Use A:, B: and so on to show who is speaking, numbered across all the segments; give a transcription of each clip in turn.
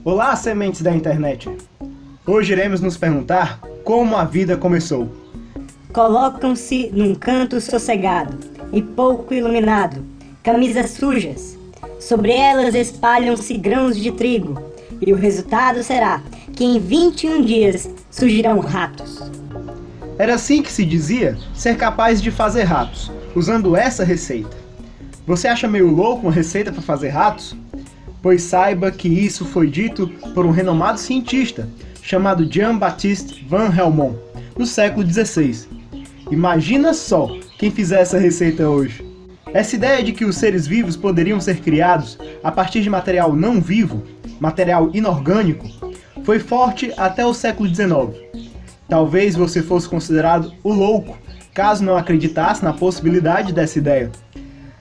A: Olá, sementes da internet! Hoje iremos nos perguntar como a vida começou.
B: Colocam-se num canto sossegado e pouco iluminado, camisas sujas. Sobre elas espalham-se grãos de trigo, e o resultado será que em 21 dias surgirão ratos.
A: Era assim que se dizia ser capaz de fazer ratos, usando essa receita. Você acha meio louco uma receita para fazer ratos? Pois saiba que isso foi dito por um renomado cientista chamado Jean-Baptiste Van Helmont, no século XVI. Imagina só quem fizer essa receita hoje. Essa ideia de que os seres vivos poderiam ser criados a partir de material não vivo, material inorgânico, foi forte até o século XIX. Talvez você fosse considerado o louco, caso não acreditasse na possibilidade dessa ideia.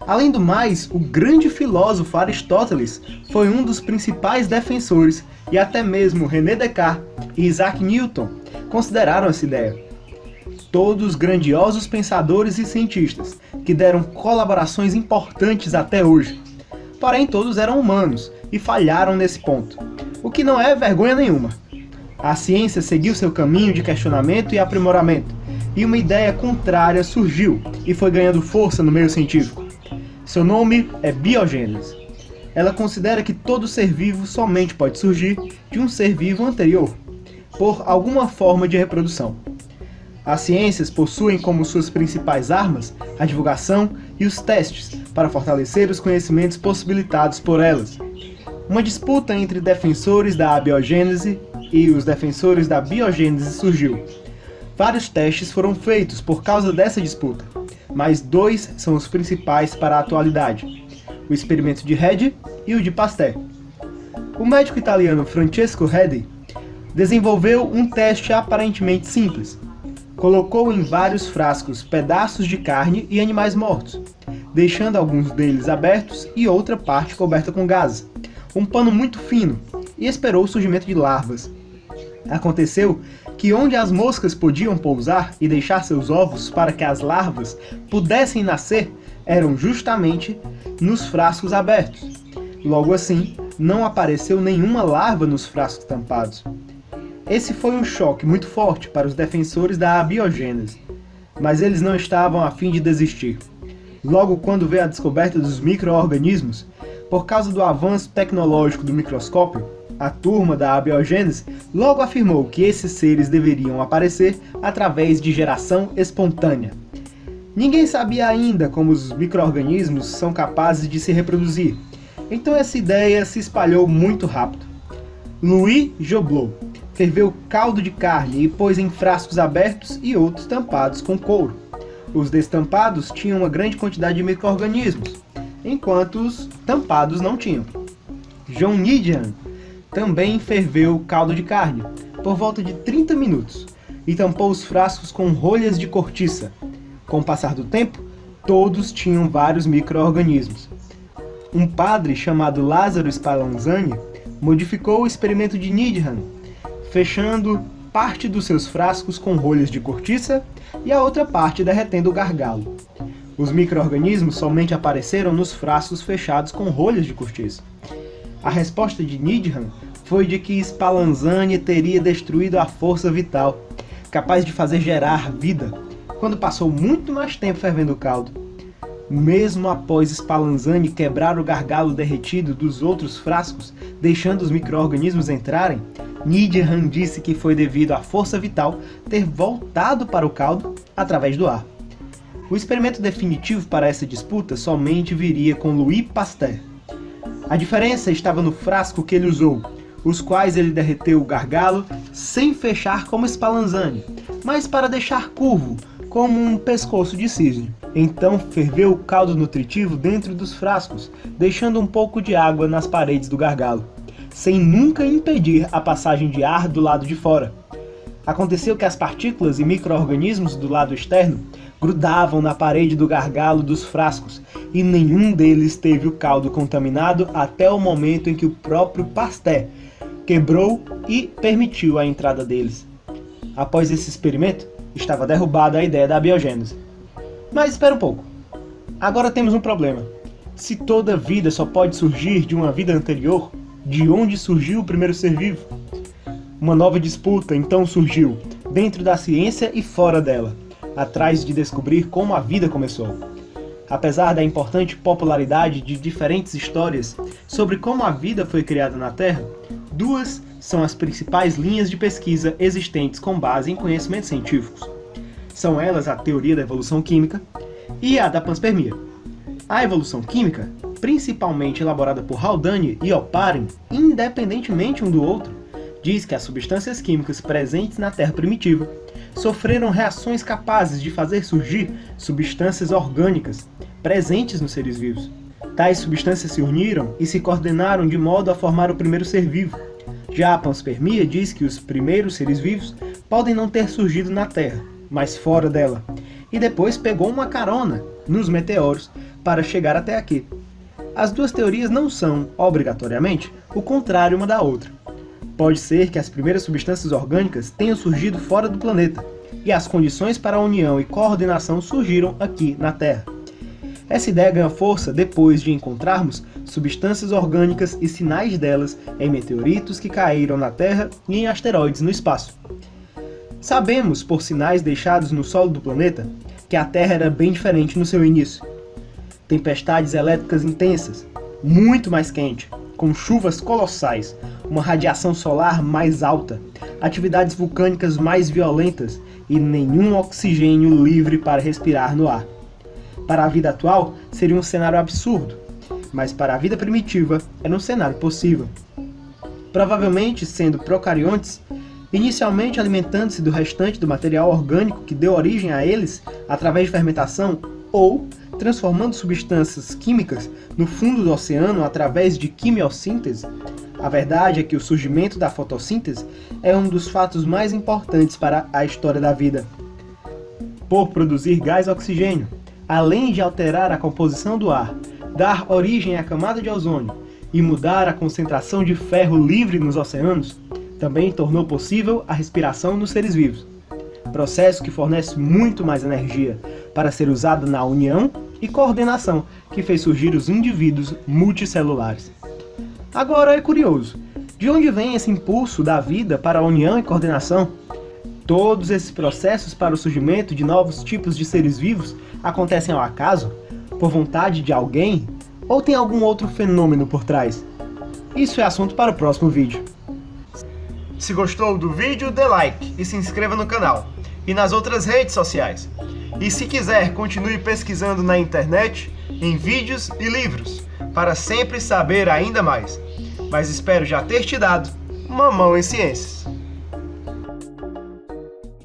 A: Além do mais, o grande filósofo Aristóteles foi um dos principais defensores, e até mesmo René Descartes e Isaac Newton consideraram essa ideia. Todos grandiosos pensadores e cientistas que deram colaborações importantes até hoje. Porém, todos eram humanos e falharam nesse ponto, o que não é vergonha nenhuma. A ciência seguiu seu caminho de questionamento e aprimoramento, e uma ideia contrária surgiu e foi ganhando força no meio científico. Seu nome é biogênese. Ela considera que todo ser vivo somente pode surgir de um ser vivo anterior, por alguma forma de reprodução. As ciências possuem como suas principais armas a divulgação e os testes para fortalecer os conhecimentos possibilitados por elas. Uma disputa entre defensores da abiogênese e os defensores da biogênese surgiu. Vários testes foram feitos por causa dessa disputa, mas dois são os principais para a atualidade: o experimento de Redi e o de Pasteur. O médico italiano Francesco Redi desenvolveu um teste aparentemente simples. Colocou em vários frascos pedaços de carne e animais mortos, deixando alguns deles abertos e outra parte coberta com gases, um pano muito fino, e esperou o surgimento de larvas. Aconteceu que onde as moscas podiam pousar e deixar seus ovos para que as larvas pudessem nascer, eram justamente nos frascos abertos. Logo assim, não apareceu nenhuma larva nos frascos tampados. Esse foi um choque muito forte para os defensores da abiogênese, mas eles não estavam a fim de desistir. Logo quando veio a descoberta dos micro-organismos, por causa do avanço tecnológico do microscópio, a turma da abiogênese logo afirmou que esses seres deveriam aparecer através de geração espontânea. Ninguém sabia ainda como os micro-organismos são capazes de se reproduzir, então essa ideia se espalhou muito rápido. Louis Joblot ferveu caldo de carne e pôs em frascos abertos e outros tampados com couro. Os destampados tinham uma grande quantidade de micro-organismos, enquanto os tampados não tinham. John Needham também ferveu caldo de carne, por volta de 30 minutos, e tampou os frascos com rolhas de cortiça. Com o passar do tempo, todos tinham vários micro-organismos. Um padre chamado Lázaro Spallanzani modificou o experimento de Needham, fechando parte dos seus frascos com rolhas de cortiça e a outra parte derretendo o gargalo. Os micro-organismos somente apareceram nos frascos fechados com rolhas de cortiça. A resposta de Needham foi de que Spallanzani teria destruído a força vital, capaz de fazer gerar vida, quando passou muito mais tempo fervendo o caldo. Mesmo após Spallanzani quebrar o gargalo derretido dos outros frascos, deixando os micro-organismos entrarem, Needham disse que foi devido à força vital ter voltado para o caldo através do ar. O experimento definitivo para essa disputa somente viria com Louis Pasteur. A diferença estava no frasco que ele usou, os quais ele derreteu o gargalo sem fechar como Spallanzani, mas para deixar curvo, como um pescoço de cisne. Então ferveu o caldo nutritivo dentro dos frascos, deixando um pouco de água nas paredes do gargalo, sem nunca impedir a passagem de ar do lado de fora. Aconteceu que as partículas e micro-organismos do lado externo grudavam na parede do gargalo dos frascos, e nenhum deles teve o caldo contaminado até o momento em que o próprio Pasteur quebrou e permitiu a entrada deles. Após esse experimento, estava derrubada a ideia da biogênese. Mas espera um pouco. Agora temos um problema. Se toda vida só pode surgir de uma vida anterior, de onde surgiu o primeiro ser vivo. Uma nova disputa então surgiu, dentro da ciência e fora dela, atrás de descobrir como a vida começou. Apesar da importante popularidade de diferentes histórias sobre como a vida foi criada na Terra, duas são as principais linhas de pesquisa existentes com base em conhecimentos científicos. São elas a teoria da evolução química e a da panspermia. A evolução química, principalmente elaborada por Haldane e Oparin, independentemente um do outro, diz que as substâncias químicas presentes na Terra primitiva sofreram reações capazes de fazer surgir substâncias orgânicas presentes nos seres vivos. Tais substâncias se uniram e se coordenaram de modo a formar o primeiro ser vivo. Já a panspermia diz que os primeiros seres vivos podem não ter surgido na Terra, mas fora dela, e depois pegou uma carona nos meteoros para chegar até aqui. As duas teorias não são, obrigatoriamente, o contrário uma da outra. Pode ser que as primeiras substâncias orgânicas tenham surgido fora do planeta, e as condições para a união e coordenação surgiram aqui na Terra. Essa ideia ganha força depois de encontrarmos substâncias orgânicas e sinais delas em meteoritos que caíram na Terra e em asteroides no espaço. Sabemos, por sinais deixados no solo do planeta, que a Terra era bem diferente no seu início. Tempestades elétricas intensas, muito mais quente, com chuvas colossais, uma radiação solar mais alta, atividades vulcânicas mais violentas e nenhum oxigênio livre para respirar no ar. Para a vida atual, seria um cenário absurdo, mas para a vida primitiva era um cenário possível. Provavelmente sendo procariontes, inicialmente alimentando-se do restante do material orgânico que deu origem a eles através de fermentação ou transformando substâncias químicas no fundo do oceano através de quimiossíntese. A verdade é que o surgimento da fotossíntese é um dos fatos mais importantes para a história da vida. Por produzir gás oxigênio, além de alterar a composição do ar, dar origem à camada de ozônio e mudar a concentração de ferro livre nos oceanos, também tornou possível a respiração nos seres vivos. Processo que fornece muito mais energia para ser usado na união e coordenação que fez surgir os indivíduos multicelulares. Agora é curioso, de onde vem esse impulso da vida para a união e coordenação? Todos esses processos para o surgimento de novos tipos de seres vivos acontecem ao acaso? Por vontade de alguém? Ou tem algum outro fenômeno por trás? Isso é assunto para o próximo vídeo. Se gostou do vídeo, dê like e se inscreva no canal e nas outras redes sociais. E se quiser, continue pesquisando na internet, em vídeos e livros, para sempre saber ainda mais. Mas espero já ter te dado uma mão em ciências.